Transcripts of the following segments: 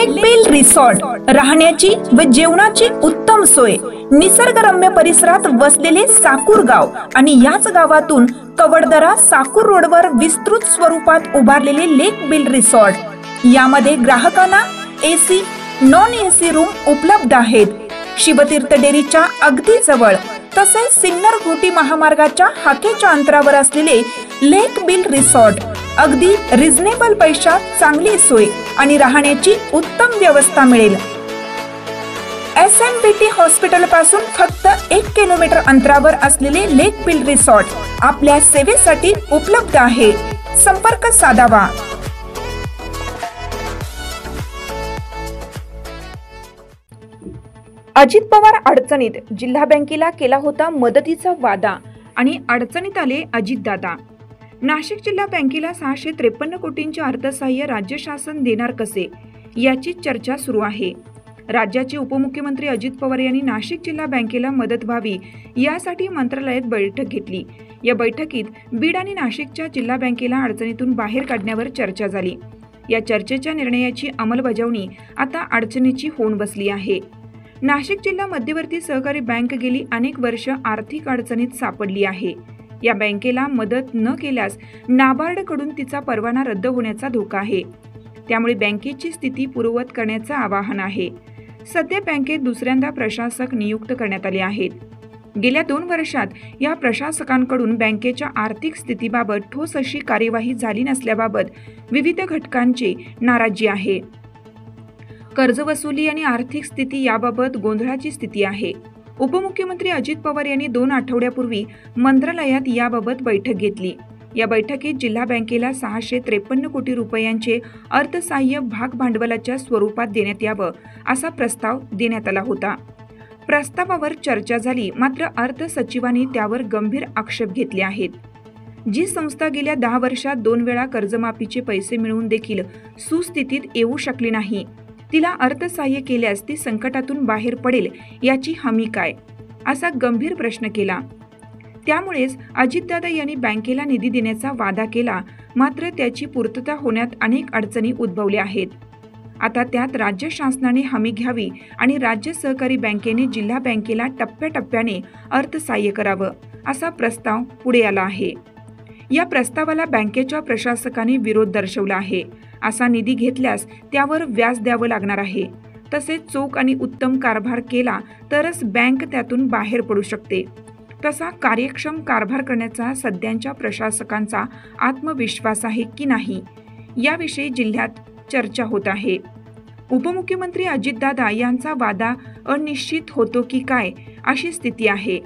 लेक bell resort, राहण्याची व जेवणाची उत्तम सोय, निसर्गरम्य परिसरात वसलेले साकूर गाव आणि याच गावातून कवडदरा साकूर रोडवर विस्तृत स्वरूपात उभारलेले लेक बेल रिसॉर्ट। यामध्ये ग्राहकांना एसी, नॉन एसी रूम उपलब्ध आहेत। शिवतीर्थ डेअरीच्या अगदी जवळ तसेच सिन्नर घोटी महामार्गाच्या हाकेच्या अंतरावर असलेले लेक बेल रिसॉर्ट अगदी रिझनेबल पैशात चांगली सोय आणि राहण्याची उत्तम व्यवस्था मिळेल। SMBT हॉस्पिटल पासून फक्त 1 किलोमीटर अंतरावर असलेले लेक बेल रिसॉर्ट आपल्या सेवेसाठी उपलब्ध आहे। संपर्क साधावा। अजित पवार अडचणीत, जिल्हा बँकेला केला होता मदतीचा वादा आणि अडचणीत आले अजितदादा। नाशिक जिल्हा बँकेला 653 कोटींचे अर्थसहाय्य राज्य शासन देणार कसे, याची चर्चा सुरू आहे। राज्याचे उपमुख्यमंत्री अजित पवार यांनी नाशिक जिल्हा बँकेला मदत व्हावी यासाठी मंत्रालयात बैठक घेतली। या बैठकीत बीड आणि नाशिकच्या जिल्हा बँकेला अडचणीतून बाहेर काढण्यावर चर्चा झाली। या चर्चेच्या निर्णयाची अंमलबजावणी आता अडचणीची होऊन बसली आहे। नाशिक जिल्हा मध्यवर्ती सहकारी बँक गेली अनेक वर्ष आर्थिक अडचणीत सापडली आहे। या बँकेला मदत न केल्यास नाबार्डकडून तिचा परवाना रद्द होण्याचा धोका आहे। त्यामुळे बँकेची स्थिती पूर्ववत करण्याचं आवाहन आहे। सध्या बँकेत दुसऱ्यांदा प्रशासक नियुक्त करण्यात आले आहेत। गेल्या 2 वर्षात या प्रशासकांकडून बँकेच्या आर्थिक स्थितीबाबत ठोस अशी कार्यवाही झाली नसल्याबाबत विविध घटकांची नाराजी आहे। कर्जवसुली आणि आर्थिक स्थिती याबाबत गोंधळाची स्थिती आहे। उपमुख्यमंत्री अजित पवार यांनी 2 आठवड्यापूर्वी मंत्रालयात याबाबत बैठक घेतली। या बैठकीत जिल्हा बँकेला 653 कोटी रुपयांचे अर्थसहाय्य भाग भांडवलाच्या स्वरूपात देण्यात यावं असा प्रस्ताव देण्यात आला होता। प्रस्तावावर चर्चा झाली, मात्र अर्थ सचिवांनी त्यावर गंभीर आक्षेप घेतले आहेत। जी संस्था गेल्या 10 वर्षात 2 वेळा कर्जमाफीचे पैसे मिळवून देखील सुस्थितीत येऊ शकली नाही, तिला अर्थसहाय्य केल्यास ती संकटातून बाहेर पडेल याची हमी काय, असा गंभीर प्रश्न केला। त्यामुळेच अजितदादा यांनी बँकेला निधी देण्याचा वादा केला, मात्र त्याची पूर्तता होण्यात अनेक अडचणी उद्भवल्या आहेत। आता त्यात राज्य शासनाने हमी घ्यावी आणि राज्य सहकारी बँकेने जिल्हा बँकेला टप्प्याटप्प्याने अर्थसहाय्य करावं असा प्रस्ताव पुढे आला आहे। या प्रस्तावाला बँकेच्या प्रशासकाने विरोध दर्शवला आहे। असा निधी घेतल्यास त्यावर व्याज द्यावं लागणार आहे। तसेच चोख आणि उत्तम कारभार केला तरच बँक त्यातून बाहेर पडू शकते। तसा कार्यक्षम कारभार करण्याचा सध्याच्या प्रशासकांचा आत्मविश्वास आहे की नाही, याविषयी जिल्ह्यात चर्चा होत आहे। उपमुख्यमंत्री अजितदादा यांचा वादा अनिश्चित होतो की काय, अशी स्थिती आहे।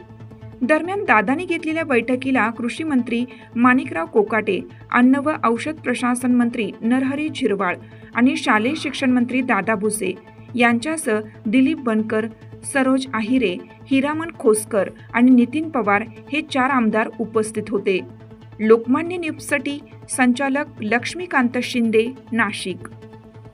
दरम्यान दादांनी घेतलेल्या बैठकीला कृषी मंत्री माणिकराव कोकाटे, अन्न व औषध प्रशासन मंत्री नरहरी झिरवाळ आणि शालेय शिक्षण मंत्री दादा भुसे यांच्यासह दिलीप बनकर, सरोज आहिरे, हिरामन खोसकर आणि नितीन पवार हे 4 आमदार उपस्थित होते। लोकमान्य न्यूजसाठी संचालक लक्ष्मीकांत शिंदे, नाशिक।